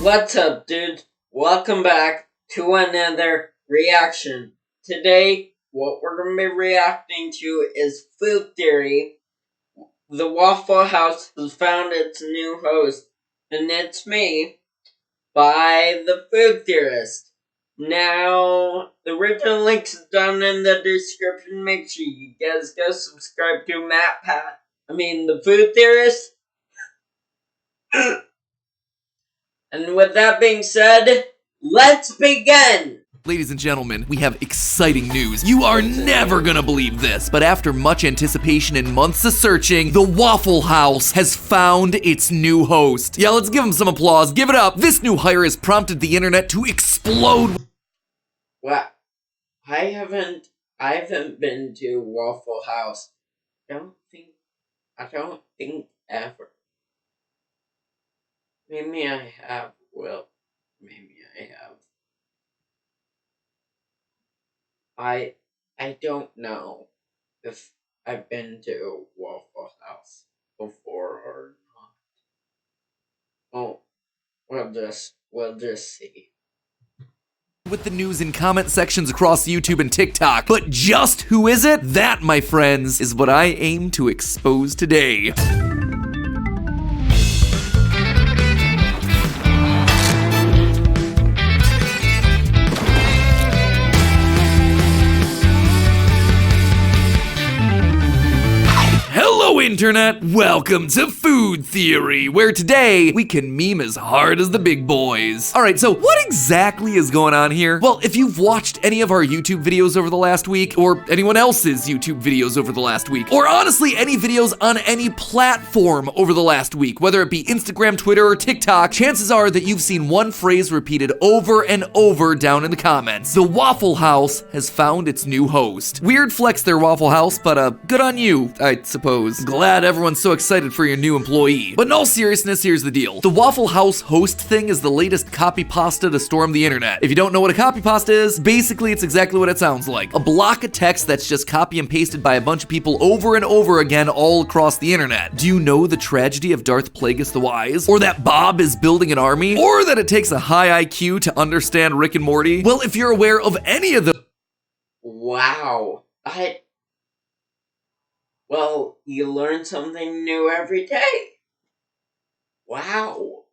What's up, dudes? Welcome back to another reaction. Today, what we're going to be reacting to is Food Theory. The Waffle House has found its new host, and it's me, by the Food Theorist. Now, the original link is down in the description. Make sure you guys go subscribe to the Food Theorist. And with that being said, let's begin! Ladies and gentlemen, we have exciting news. You are never gonna believe this, but after much anticipation and months of searching, the Waffle House has found its new host. Yeah, let's give him some applause. Give it up. This new hire has prompted the internet to explode. Well, I haven't been to Waffle House. I don't think ever. Maybe I have. Well, maybe I have. I don't know if I've been to Waffle House before or not. Oh, we'll just see. With the news in comment sections across YouTube and TikTok. But just who is it? That, my friends, is what I aim to expose today. Internet, welcome to Food Theory, where today we can meme as hard as the big boys. Alright, so what exactly is going on here? Well, if you've watched any of our YouTube videos over the last week, or anyone else's YouTube videos over the last week, or honestly any videos on any platform over the last week, whether it be Instagram, Twitter, or TikTok, chances are that you've seen one phrase repeated over and over down in the comments. The Waffle House has found its new host. Weird flex there, Waffle House, but good on you, I suppose. Glad everyone's so excited for your new employee. But in all seriousness, here's the deal. The Waffle House host thing is the latest copy pasta to storm the internet. If you don't know what a copy pasta is, basically it's exactly what it sounds like. A block of text that's just copy and pasted by a bunch of people over and over again all across the internet. Do you know the tragedy of Darth Plagueis the Wise? Or that Bob is building an army? Or that it takes a high IQ to understand Rick and Morty? Well, if you're aware of any of the— Wow. Well, you learn something new every day. Wow.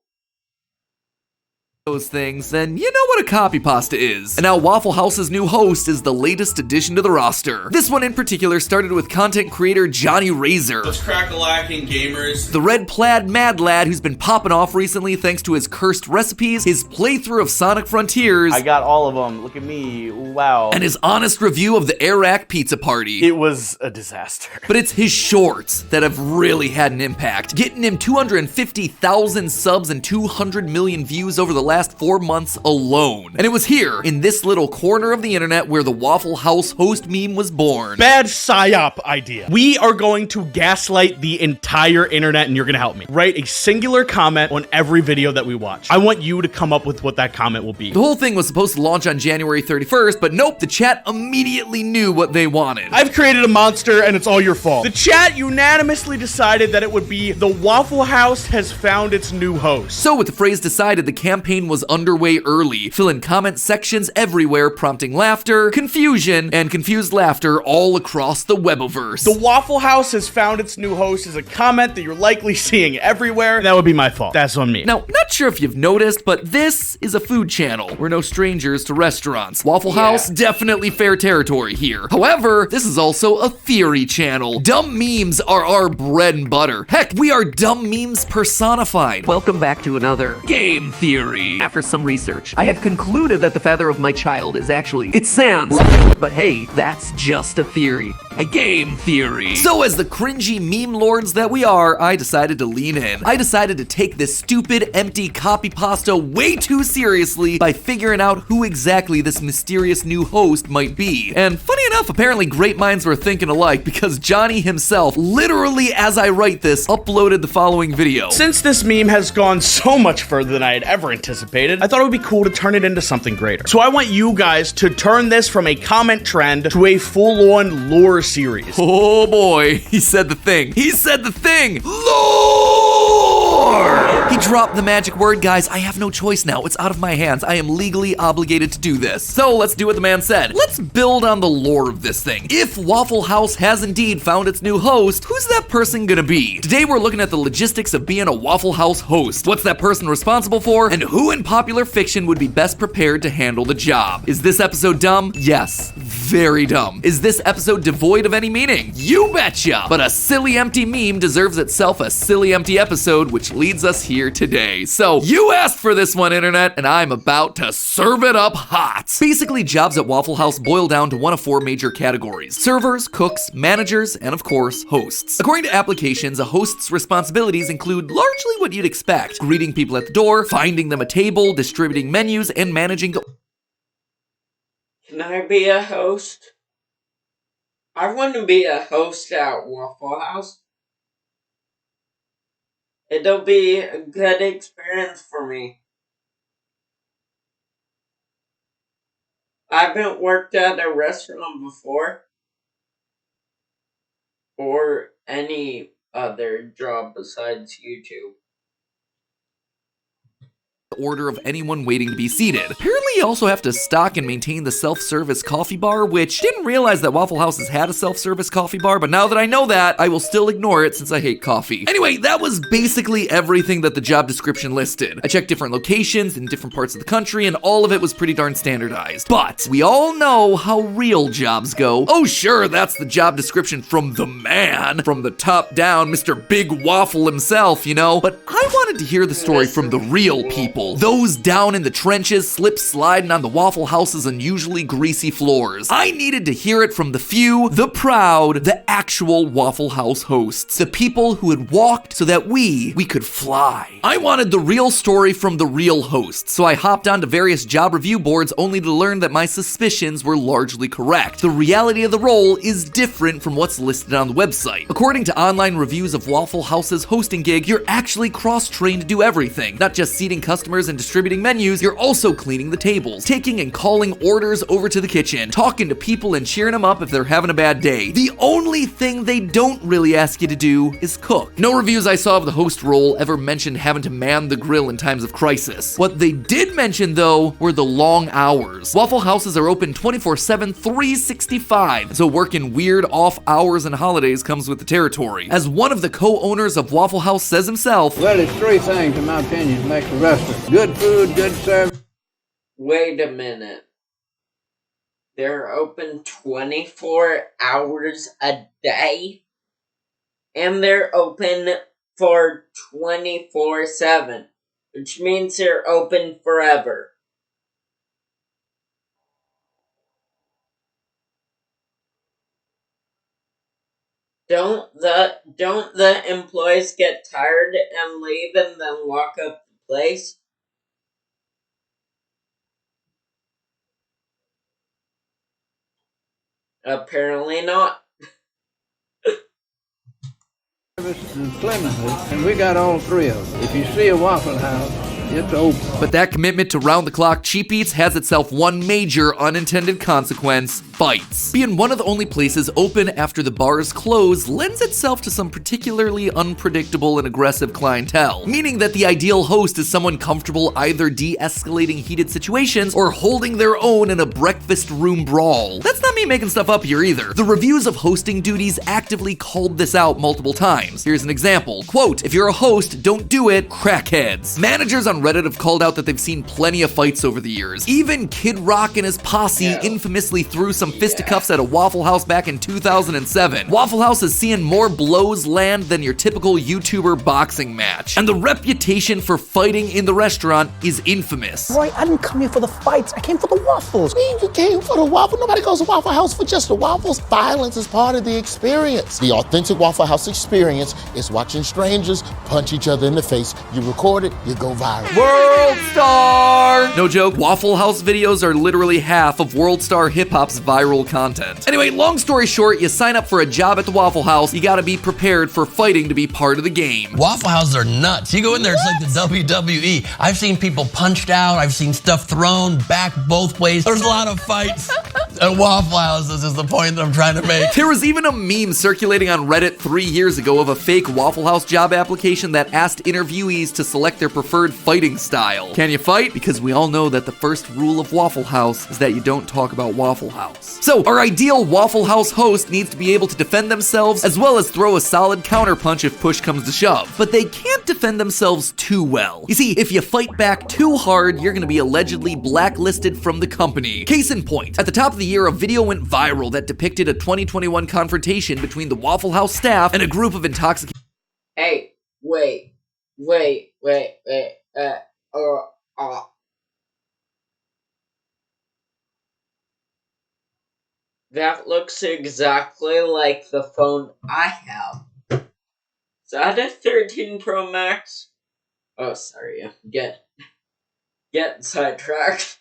Those things, then you know what a copy pasta is. And now Waffle House's new host is the latest addition to the roster. This one in particular started with content creator Johnny Razor. Those crack-a-lacking gamers. The red plaid mad lad who's been popping off recently thanks to his cursed recipes, his playthrough of Sonic Frontiers. I got all of them, look at me, wow. And his honest review of the Iraq pizza party. It was a disaster. But it's his shorts that have really had an impact, getting him 250,000 subs and 200 million views over the last 4 months alone. And it was here, in this little corner of the internet, where the Waffle House host meme was born. Bad psyop idea. We are going to gaslight the entire internet, and you're gonna help me. Write a singular comment on every video that we watch. I want you to come up with what that comment will be. The whole thing was supposed to launch on January 31st, but nope, the chat immediately knew what they wanted. I've created a monster, and it's all your fault. The chat unanimously decided that it would be the Waffle House has found its new host. So with the phrase decided, the campaign was underway early, filling comment sections everywhere, prompting laughter, confusion, and confused laughter all across the Weboverse. The Waffle House has found its new host is a comment that you're likely seeing everywhere. That would be my fault. That's on me. Now, not sure if you've noticed, but this is a food channel. We're no strangers to restaurants. Waffle House, definitely fair territory here. However, this is also a theory channel. Dumb memes are our bread and butter. Heck, we are dumb memes personified. Welcome back to another Game Theory. After some research, I have concluded that the father of my child is actually, it's Sans. But hey, that's just a theory. A game theory. So as the cringy meme lords that we are, I decided to lean in. I decided to take this stupid, empty copy pasta way too seriously by figuring out who exactly this mysterious new host might be. And funny enough, apparently great minds were thinking alike, because Johnny himself, literally as I write this, uploaded the following video. Since this meme has gone so much further than I had ever anticipated, I thought it would be cool to turn it into something greater. So I want you guys to turn this from a comment trend to a full-on lore series. Oh boy, he said the thing. He said the thing. Lore! more! He dropped the magic word, guys. I have no choice now. It's out of my hands. I am legally obligated to do this. So let's do what the man said. Let's build on the lore of this thing. If Waffle House has indeed found its new host, who's that person gonna be? Today we're looking at the logistics of being a Waffle House host. What's that person responsible for? And who in popular fiction would be best prepared to handle the job? Is this episode dumb? Yes, very dumb. Is this episode devoid of any meaning? You betcha! But a silly empty meme deserves itself a silly empty episode, which leads us here today. So you asked for this one, internet, and I'm about to serve it up hot. Basically, jobs at Waffle House boil down to one of four major categories: servers, cooks, managers, and of course, hosts. According to applications, a host's responsibilities include largely what you'd expect: greeting people at the door, finding them a table, distributing menus, and managing the... Can I be a host? I want to be a host at Waffle House. It'll be a good experience for me. I haven't worked at a restaurant before, or any other job besides YouTube. order of anyone waiting to be seated. Apparently you also have to stock and maintain the self-service coffee bar, which didn't realize that Waffle House has had a self-service coffee bar, but now that I know that, I will still ignore it since I hate coffee. Anyway, that was basically everything that the job description listed. I checked different locations in different parts of the country, and all of it was pretty darn standardized. But we all know how real jobs go. Oh sure, that's the job description from the man, from the top down, Mr. Big Waffle himself, you know? But I wanted to hear the story from the real people. Those down in the trenches, slip-sliding on the Waffle House's unusually greasy floors. I needed to hear it from the few, the proud, the actual Waffle House hosts. The people who had walked so that we could fly. I wanted the real story from the real hosts, so I hopped onto various job review boards only to learn that my suspicions were largely correct. The reality of the role is different from what's listed on the website. According to online reviews of Waffle House's hosting gig, you're actually cross-trained to do everything. Not just seating customers and distributing menus, you're also cleaning the tables, taking and calling orders over to the kitchen, talking to people and cheering them up if they're having a bad day. The only thing they don't really ask you to do is cook. No reviews I saw of the host role ever mentioned having to man the grill in times of crisis. What they did mention, though, were the long hours. Waffle Houses are open 24/7, 365, so working weird off hours and holidays comes with the territory. As one of the co-owners of Waffle House says himself, well, it's three things, in my opinion, that make a restaurant. Good food, good service. Wait a minute. They're open 24 hours a day? And they're open for 24/7, which means they're open forever. Don't the employees get tired and leave and then lock up the place? Apparently not. Service and cleanliness, and we got all three of them. If you see a Waffle House, it's open. but that commitment to round-the-clock cheap eats has itself one major unintended consequence: fights. Being one of the only places open after the bars close lends itself to some particularly unpredictable and aggressive clientele, meaning that the ideal host is someone comfortable either de-escalating heated situations or holding their own in a breakfast room brawl. That's not me making stuff up here either. The reviews of hosting duties actively called this out multiple times. Here's an example. Quote, "If you're a host, don't do it, crackheads." Managers on Reddit have called out that they've seen plenty of fights over the years. Even Kid Rock and his posse infamously threw some fisticuffs at a Waffle House back in 2007. Waffle House is seeing more blows land than your typical YouTuber boxing match. And the reputation for fighting in the restaurant is infamous. Roy, I didn't come here for the fights. I came for the waffles. You came for the waffle? Nobody goes to Waffle House for just the waffles. Violence is part of the experience. The authentic Waffle House experience is watching strangers punch each other in the face. You record it, you go viral. World Star! No joke, Waffle House videos are literally half of World Star Hip Hop's viral content. Anyway, long story short, you sign up for a job at the Waffle House, you gotta be prepared for fighting to be part of the game. Waffle Houses are nuts. You go in there, it's like the WWE. I've seen people punched out, I've seen stuff thrown back both ways. There's a lot of fights at Waffle Houses is the point that I'm trying to make. There was even a meme circulating on Reddit 3 years ago of a fake Waffle House job application that asked interviewees to select their preferred fighting style. Can you fight? Because we all know that the first rule of Waffle House is that you don't talk about Waffle House. So our ideal Waffle House host needs to be able to defend themselves as well as throw a solid counterpunch if push comes to shove. But they can't defend themselves too well. You see, if you fight back too hard, you're gonna be allegedly blacklisted from the company. Case in point, at the top of the year, a video went viral that depicted a 2021 confrontation between the Waffle House staff and a group of intoxicated. Hey, wait. That looks exactly like the phone I have. Is that a 13 Pro Max? Oh, sorry, I'm getting sidetracked.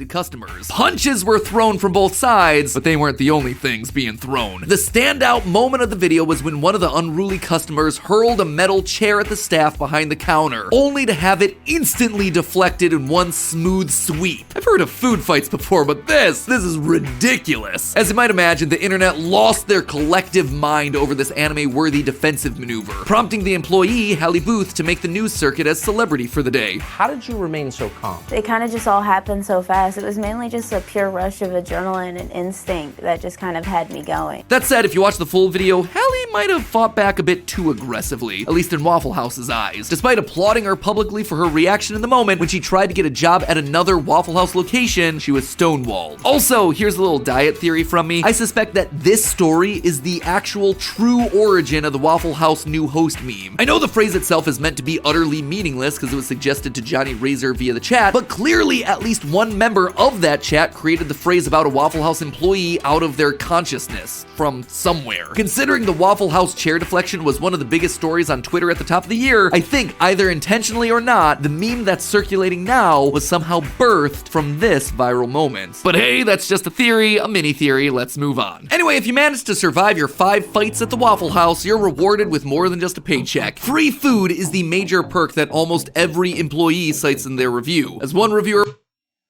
Customers. Punches were thrown from both sides, but they weren't the only things being thrown. The standout moment of the video was when one of the unruly customers hurled a metal chair at the staff behind the counter, only to have it instantly deflected in one smooth sweep. I've heard of food fights before, but this is ridiculous. As you might imagine, the internet lost their collective mind over this anime-worthy defensive maneuver, prompting the employee, Hallie Booth, to make the news circuit as celebrity for the day. How did you remain so calm? It kind of just all happened so fast. It was mainly just a pure rush of adrenaline and instinct that just kind of had me going. That said, if you watch the full video, Hallie might have fought back a bit too aggressively, at least in Waffle House's eyes, despite applauding her publicly for her reaction in the moment when she tried to get a job at another Waffle House location. She was stonewalled. Also, here's a little diet theory from me. I suspect that this story is the actual true origin of the Waffle House new host meme. I know the phrase itself is meant to be utterly meaningless because it was suggested to Johnny Razor via the chat, but clearly at least one member of that chat created the phrase about a Waffle House employee out of their consciousness from somewhere. Considering the Waffle House chair deflection was one of the biggest stories on Twitter at the top of the year, I think, either intentionally or not, the meme that's circulating now was somehow birthed from this viral moment. But hey, that's just a theory, a mini theory, let's move on. Anyway, if you managed to survive your 5 fights at the Waffle House, you're rewarded with more than just a paycheck. Free food is the major perk that almost every employee cites in their review. As one reviewer...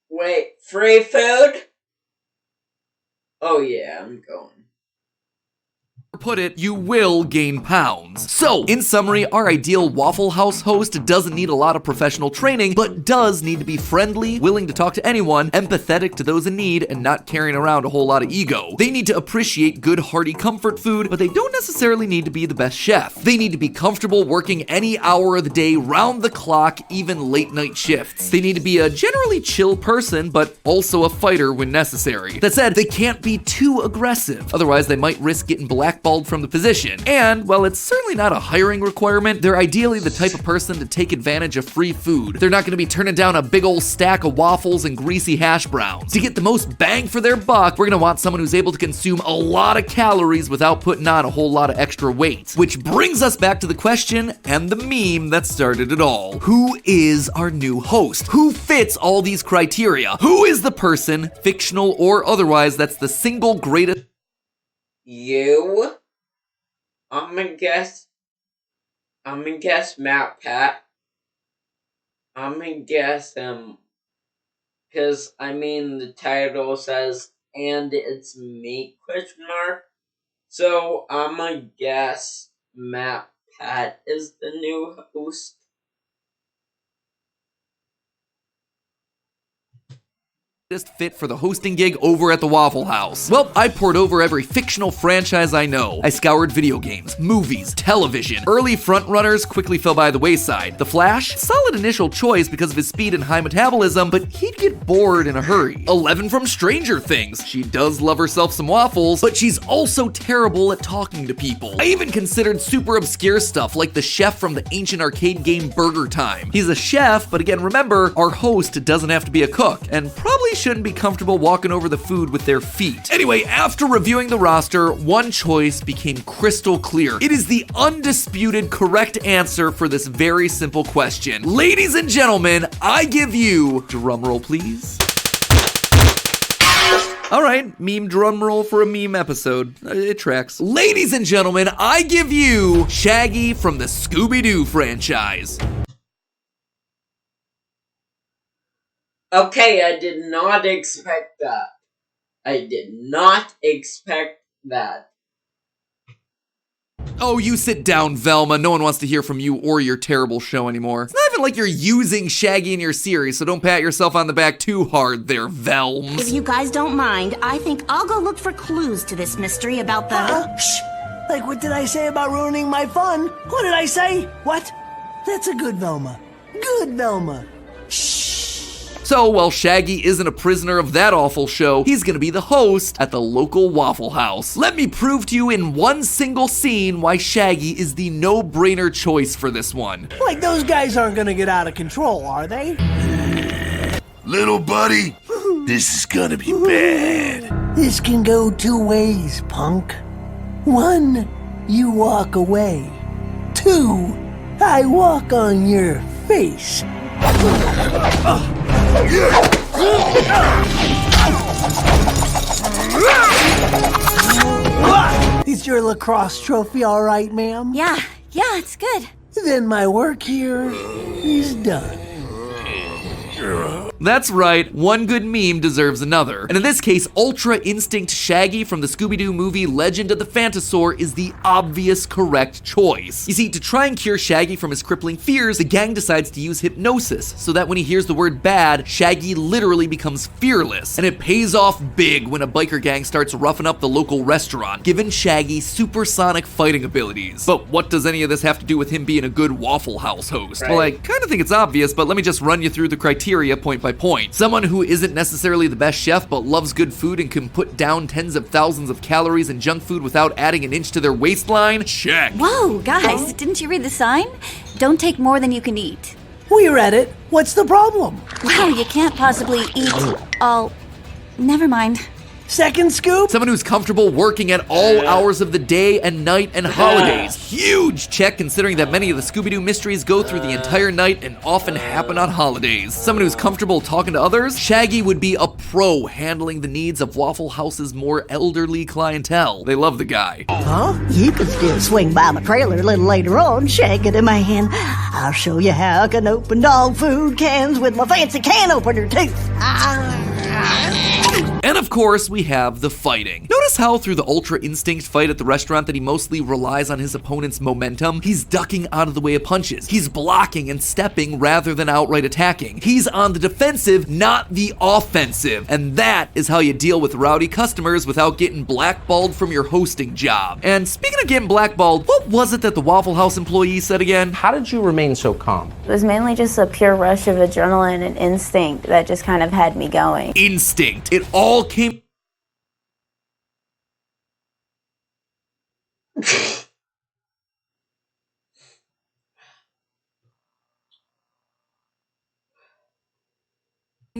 Wait, free food? Oh yeah, I'm going. Put it, you will gain pounds. So, in summary, our ideal Waffle House host doesn't need a lot of professional training, but does need to be friendly, willing to talk to anyone, empathetic to those in need, and not carrying around a whole lot of ego. They need to appreciate good, hearty comfort food, but they don't necessarily need to be the best chef. They need to be comfortable working any hour of the day, round the clock, even late night shifts. They need to be a generally chill person, but also a fighter when necessary. That said, they can't be too aggressive, otherwise they might risk getting blackballed from the position. And while it's certainly not a hiring requirement, they're ideally the type of person to take advantage of free food. They're not going to be turning down a big old stack of waffles and greasy hash browns. To get the most bang for their buck, we're going to want someone who's able to consume a lot of calories without putting on a whole lot of extra weight. Which brings us back to the question and the meme that started it all. Who is our new host? Who fits all these criteria? Who is the person, fictional or otherwise, that's the single greatest... You? I'm gonna guess Matt Pat. I'm gonna guess him. Cause, I mean, the title says, and it's me, question mark. So, I'm gonna guess Matt Pat is the new host. fit for the hosting gig over at the Waffle House? Well, I poured over every fictional franchise I know. I scoured video games, movies, television. Early frontrunners quickly fell by the wayside. The Flash? Solid initial choice because of his speed and high metabolism, but he'd get bored in a hurry. Eleven from Stranger Things. She does love herself some waffles, but she's also terrible at talking to people. I even considered super obscure stuff like the chef from the ancient arcade game Burger Time. He's a chef, but again, remember, our host doesn't have to be a cook, and probably shouldn't be comfortable walking over the food with their feet. Anyway, after reviewing the roster, one choice became crystal clear. It is the undisputed correct answer for this very simple question. Ladies and gentlemen, I give you, drumroll please. All right, meme drum roll for a meme episode. It tracks. Ladies and gentlemen, I give you Shaggy from the Scooby-Doo franchise. Okay, I did not expect that. I did not expect that. Oh, you sit down, Velma. No one wants to hear from you or your terrible show anymore. It's not even like you're using Shaggy in your series, so don't pat yourself on the back too hard there, Velms. If you guys don't mind, I think I'll go look for clues to this mystery about the... Shh! Like, what did I say about ruining my fun? What did I say? What? That's a good Velma. Good Velma. Shh! So, while Shaggy isn't a prisoner of that awful show, he's gonna be the host at the local Waffle House. Let me prove to you in one single scene why Shaggy is the no-brainer choice for this one. Like, those guys aren't gonna get out of control, are they? Little buddy, this is gonna be bad. This can go two ways, punk. One, you walk away. Two, I walk on your face. Is your lacrosse trophy all right, ma'am? Yeah, it's good. Then my work here is done. That's right, one good meme deserves another. And in this case, Ultra Instinct Shaggy from the Scooby-Doo movie Legend of the Phantasaur is the obvious correct choice. You see, to try and cure Shaggy from his crippling fears, the gang decides to use hypnosis, so that when he hears the word bad, Shaggy literally becomes fearless. And it pays off big when a biker gang starts roughing up the local restaurant, giving Shaggy supersonic fighting abilities. But what does any of this have to do with him being a good Waffle House host? Right. Well, I kind of think it's obvious, but let me just run you through the criteria point by point. Someone who isn't necessarily the best chef but loves good food and can put down tens of thousands of calories in junk food without adding an inch to their waistline? Check. Whoa, guys, didn't you read the sign? Don't take more than you can eat. We read it. What's the problem? Wow, you can't possibly eat all... Never mind. Second scoop? Someone who's comfortable working at all hours of the day and night and holidays. Huge check considering that many of the Scooby-Doo mysteries go through the entire night and often happen on holidays. Someone who's comfortable talking to others. Shaggy would be a pro handling the needs of Waffle House's more elderly clientele. They love the guy. Huh? You can still swing by my trailer a little later on, Shaggy in my hand. I'll show you how I can open dog food cans with my fancy can opener tooth. And of course, we have the fighting. Notice how through the Ultra Instinct fight at the restaurant that he mostly relies on his opponent's momentum? He's ducking out of the way of punches. He's blocking and stepping rather than outright attacking. He's on the defensive, not the offensive. And that is how you deal with rowdy customers without getting blackballed from your hosting job. And speaking of getting blackballed, what was it that the Waffle House employee said again? How did you remain so calm? It was mainly just a pure rush of adrenaline and instinct that just kind of had me going. Instinct. It all came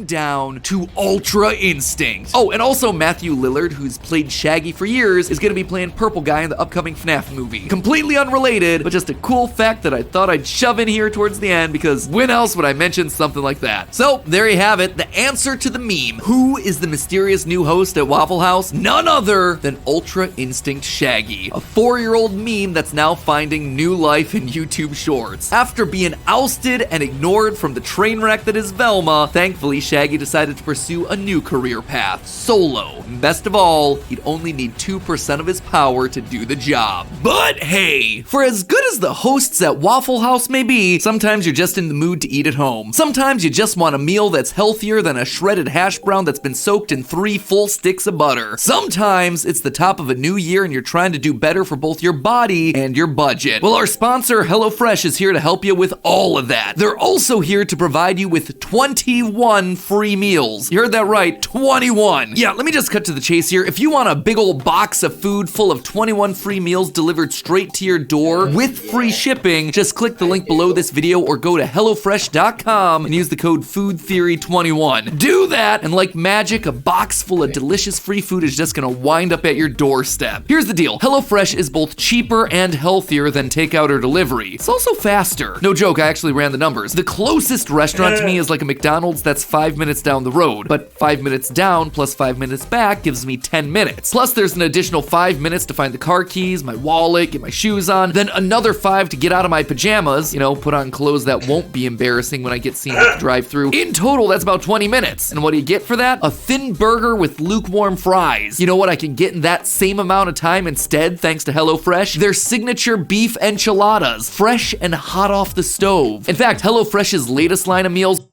down to Ultra Instinct. Oh, and also Matthew Lillard, who's played Shaggy for years, is gonna be playing Purple Guy in the upcoming FNAF movie. Completely unrelated, but just a cool fact that I thought I'd shove in here towards the end, because when else would I mention something like that? So, there you have it, the answer to the meme. Who is the mysterious new host at Waffle House? None other than Ultra Instinct Shaggy, a 4-year-old meme that's now finding new life in YouTube Shorts. After being ousted and ignored from the train wreck that is Velma, thankfully Shaggy decided to pursue a new career path, solo. And best of all, he'd only need 2% of his power to do the job. But hey, for as good as the hosts at Waffle House may be, sometimes you're just in the mood to eat at home. Sometimes you just want a meal that's healthier than a shredded hash brown that's been soaked in 3 full sticks of butter. Sometimes it's the top of a new year and you're trying to do better for both your body and your budget. Well, our sponsor, HelloFresh, is here to help you with all of that. They're also here to provide you with 21 free meals. You heard that right, 21. Yeah, let me just cut to the chase here. If you want a big old box of food full of 21 free meals delivered straight to your door with free shipping, just click the link below this video or go to HelloFresh.com and use the code FoodTheory21. Do that, and like magic, a box full of delicious free food is just gonna wind up at your doorstep. Here's the deal. HelloFresh is both cheaper and healthier than takeout or delivery. It's also faster. No joke, I actually ran the numbers. The closest restaurant to me is like a McDonald's that's 5 5 minutes down the road, but 5 minutes down plus 5 minutes back gives me 10 minutes. Plus there's an additional 5 minutes to find the car keys, my wallet, get my shoes on, then another 5 to get out of my pajamas, you know, put on clothes that won't be embarrassing when I get seen at the drive-thru. In total, that's about 20 minutes. And what do you get for that? A thin burger with lukewarm fries. You know what I can get in that same amount of time instead, thanks to HelloFresh? Their signature beef enchiladas, fresh and hot off the stove. In fact, HelloFresh's latest line of meals,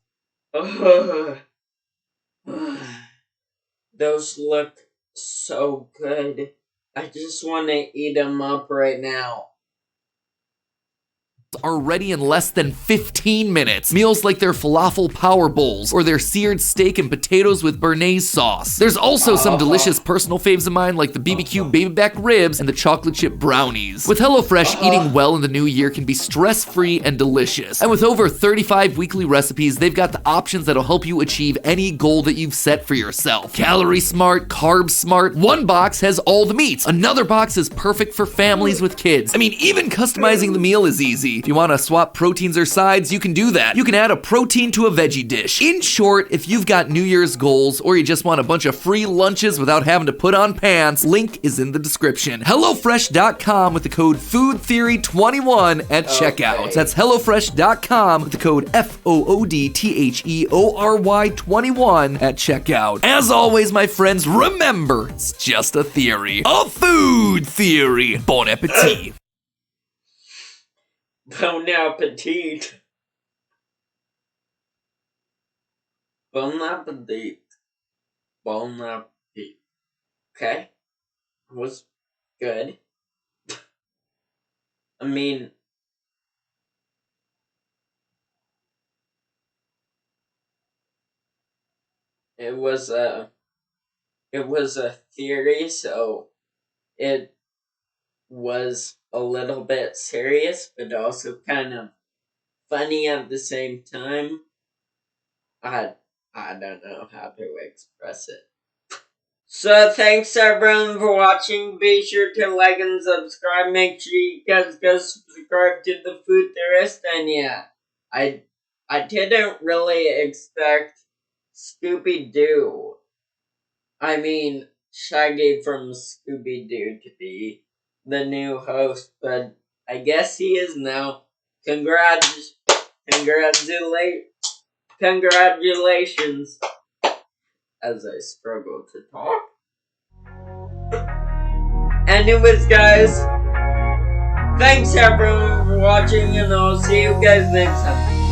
those look so good. I just want to eat them up right now. are ready in less than 15 minutes. Meals like their falafel power bowls or their seared steak and potatoes with béarnaise sauce. There's also some delicious personal faves of mine like the BBQ baby back ribs and the chocolate chip brownies. With HelloFresh, eating well in the new year can be stress-free and delicious. And with over 35 weekly recipes, they've got the options that'll help you achieve any goal that you've set for yourself. Calorie smart, carb smart. One box has all the meats. Another box is perfect for families with kids. I mean, even customizing the meal is easy. If you want to swap proteins or sides, you can do that. You can add a protein to a veggie dish. In short, if you've got New Year's goals or you just want a bunch of free lunches without having to put on pants, link is in the description. HelloFresh.com with the code FoodTheory21 at checkout. That's HelloFresh.com with the code FoodTheory21 at checkout. As always, my friends, remember, it's just a theory. A food theory. Bon appetit. Bon appetit. Bon appetit. Bon appetit. Okay. It was good. I mean, it was a theory, so it was a little bit serious, but also kind of funny at the same time. I don't know how to express it. So thanks everyone for watching. Be sure to like and subscribe. Make sure you guys go subscribe to the Food Theorist. And yeah, I didn't really expect Scooby-Doo, I mean Shaggy from Scooby-Doo, to be the new host, but I guess he is now. Congratulations, as I struggle to talk. Anyways, guys, thanks everyone for watching, and I'll see you guys next time.